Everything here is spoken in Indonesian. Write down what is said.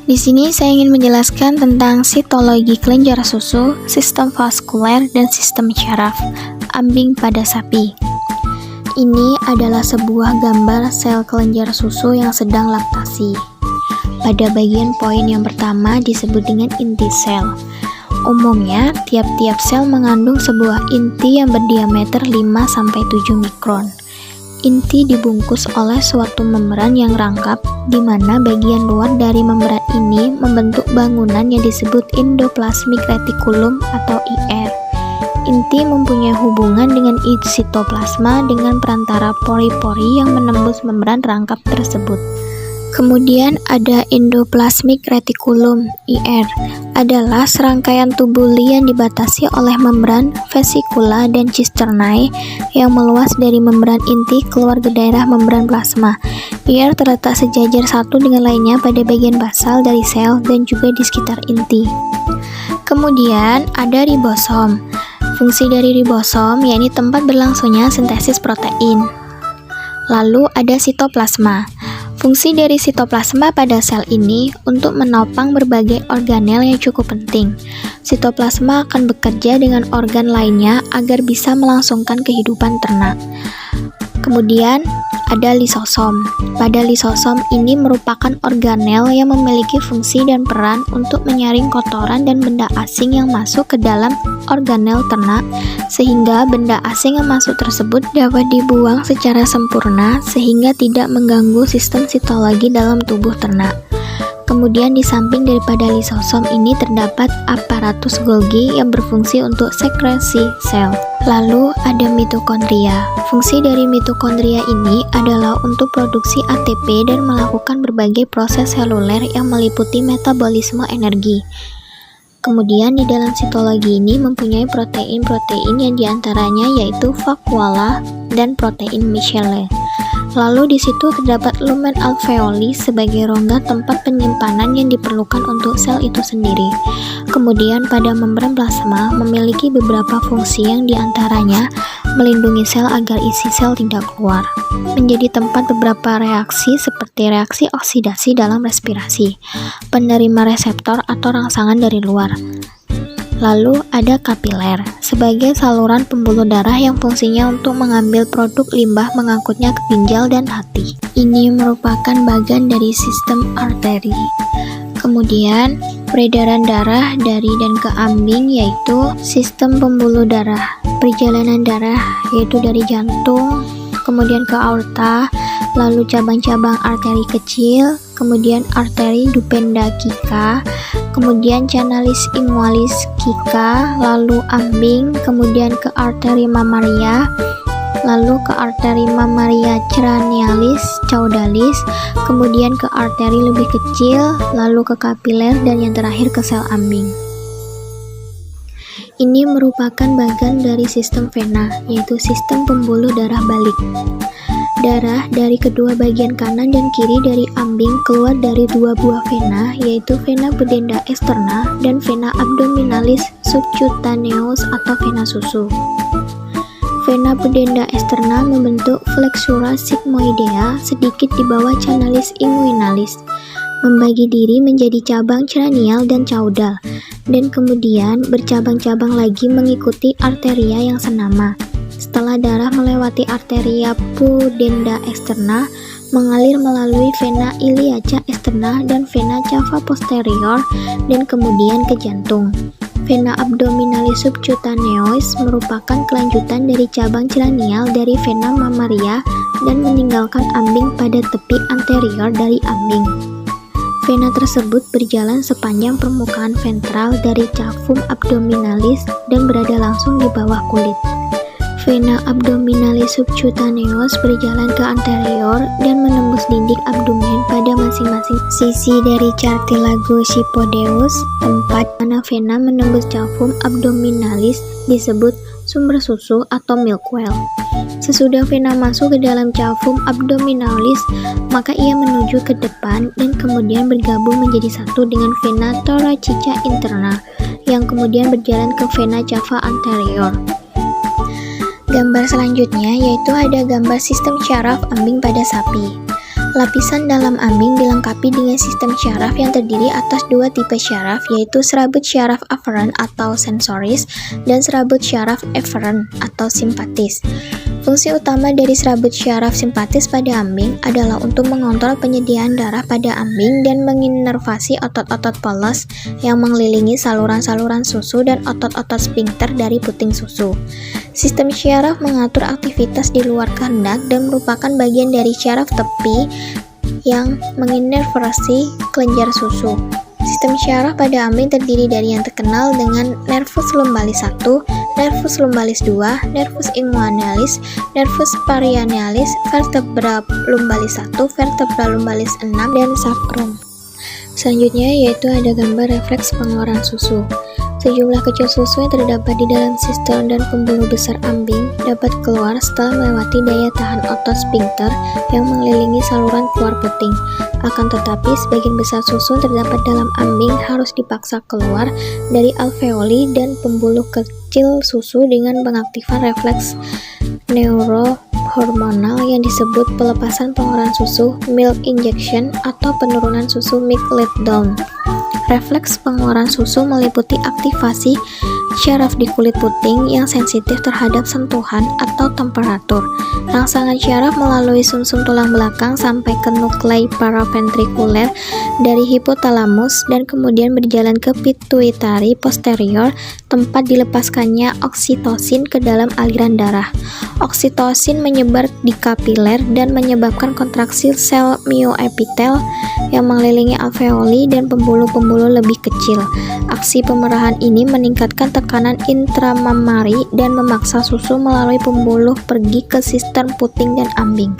Di sini saya ingin menjelaskan tentang sitologi kelenjar susu, sistem vaskuler, dan sistem syaraf ambing pada sapi. Ini adalah sebuah gambar sel kelenjar susu yang sedang laktasi. Pada bagian poin yang pertama disebut dengan inti sel. Umumnya, tiap-tiap sel mengandung sebuah inti yang berdiameter 5-7 mikron. Inti dibungkus oleh suatu membran yang rangkap, di mana bagian luar dari membran ini membentuk bangunan yang disebut endoplasmic reticulum atau IR. Inti mempunyai hubungan dengan sitoplasma dengan perantara pori-pori yang menembus membran rangkap tersebut. Kemudian ada endoplasmic reticulum, IR, adalah serangkaian tubuli yang dibatasi oleh membran, vesikula, dan cisternae yang meluas dari membran inti keluar ke daerah membran plasma. IR terletak sejajar satu dengan lainnya pada bagian basal dari sel dan juga di sekitar inti. Kemudian ada ribosom. Fungsi dari ribosom yakni tempat berlangsungnya sintesis protein. Lalu ada sitoplasma. Fungsi dari sitoplasma pada sel ini untuk menopang berbagai organel yang cukup penting. Sitoplasma akan bekerja dengan organ lainnya agar bisa melangsungkan kehidupan ternak. Kemudian ada lisosom. Pada lisosom ini merupakan organel yang memiliki fungsi dan peran untuk menyaring kotoran dan benda asing yang masuk ke dalam organel ternak, sehingga benda asing yang masuk tersebut dapat dibuang secara sempurna sehingga tidak mengganggu sistem sitologi dalam tubuh ternak. Kemudian di samping daripada lisosom ini terdapat aparatus Golgi yang berfungsi untuk sekresi sel. Lalu ada mitokondria. Fungsi dari mitokondria ini adalah untuk produksi ATP dan melakukan berbagai proses seluler yang meliputi metabolisme energi. Kemudian di dalam sitologi ini mempunyai protein-protein yang diantaranya yaitu vakuola dan protein Micelle. Lalu di situ terdapat lumen alveoli sebagai rongga tempat penyimpanan yang diperlukan untuk sel itu sendiri. Kemudian pada membran plasma memiliki beberapa fungsi yang diantaranya melindungi sel agar isi sel tidak keluar, menjadi tempat beberapa reaksi seperti reaksi oksidasi dalam respirasi, penerima reseptor atau rangsangan dari luar. Lalu ada kapiler, sebagai saluran pembuluh darah yang fungsinya untuk mengambil produk limbah mengangkutnya ke ginjal dan hati. Ini merupakan bagian dari sistem arteri. Kemudian, peredaran darah dari dan ke ambing yaitu sistem pembuluh darah. Perjalanan darah yaitu dari jantung, kemudian ke aorta, lalu cabang-cabang arteri kecil, kemudian arteri dupenda kika, kemudian canalis ingualis kika, lalu ambing, kemudian ke arteri mamaria, lalu ke arteri mamaria cranialis caudalis, kemudian ke arteri lebih kecil, lalu ke kapiler, dan yang terakhir ke sel ambing. Ini merupakan bagian dari sistem vena, yaitu sistem pembuluh darah balik. Darah dari kedua bagian kanan dan kiri dari ambing keluar dari dua buah vena, yaitu vena pudenda externa dan vena abdominalis subcutaneous atau vena susu. Vena pudenda externa membentuk flexura sigmoidea sedikit di bawah canalis inguinalis, membagi diri menjadi cabang cranial dan caudal, dan kemudian bercabang-cabang lagi mengikuti arteria yang senama. Setelah darah melewati arteria pudenda externa, mengalir melalui vena iliaca externa dan vena cava posterior, dan kemudian ke jantung. Vena abdominalis subcutaneous merupakan kelanjutan dari cabang cranial dari vena mamaria dan meninggalkan ambing pada tepi anterior dari ambing. Vena tersebut berjalan sepanjang permukaan ventral dari cavum abdominalis dan berada langsung di bawah kulit. Vena abdominalis subcutaneous berjalan ke anterior dan menembus dinding abdomen pada masing-masing sisi dari cartilago xiphodeus. Tempat mana vena menembus cavum abdominalis disebut sumber susu atau milk well. Sesudah vena masuk ke dalam cavum abdominalis, maka ia menuju ke depan dan kemudian bergabung menjadi satu dengan vena thoracica interna yang kemudian berjalan ke vena cava anterior. Gambar selanjutnya yaitu ada gambar sistem syaraf ambing pada sapi. Lapisan dalam ambing dilengkapi dengan sistem syaraf yang terdiri atas dua tipe syaraf, yaitu serabut syaraf afferent atau sensoris dan serabut syaraf efferent atau simpatis. Fungsi utama dari serabut syaraf simpatis pada ambing adalah untuk mengontrol penyediaan darah pada ambing dan menginervasi otot-otot polos yang mengelilingi saluran-saluran susu dan otot-otot sphincter dari puting susu. Sistem syaraf mengatur aktivitas di luar kehendak dan merupakan bagian dari syaraf tepi yang menginervasi kelenjar susu. Sistem syaraf pada ambing terdiri dari yang terkenal dengan nervus lumbalis 1, nervus lumbalis 2, nervus inguinalis, nervus perinealis, vertebra lumbalis 1, vertebra lumbalis 6, dan sacrum. Selanjutnya yaitu ada gambar refleks pengeluaran susu. Sejumlah kecil susu yang terdapat di dalam sistem dan pembuluh besar ambing dapat keluar setelah melewati daya tahan otot sphincter yang mengelilingi saluran keluar puting. Akan tetapi, sebagian besar susu yang terdapat dalam ambing harus dipaksa keluar dari alveoli dan pembuluh kecil susu dengan pengaktifan refleks neurohormonal yang disebut pelepasan pengeluaran susu milk injection atau penurunan susu milk let down. Refleks pengeluaran susu meliputi aktivasi syaraf di kulit puting yang sensitif terhadap sentuhan atau temperatur. Rangsangan syaraf melalui sumsum tulang belakang sampai ke nuklei paraventrikuler dari hipotalamus dan kemudian berjalan ke pituitari posterior, tempat dilepaskannya oksitosin ke dalam aliran darah. Oksitosin menyebar di kapiler dan menyebabkan kontraksi sel myoepitel yang mengelilingi alveoli dan pembuluh-pembuluh lebih kecil. Aksi pemerahan ini meningkatkan tekanan intramamari dan memaksa susu melalui pembuluh pergi ke sistem puting dan ambing.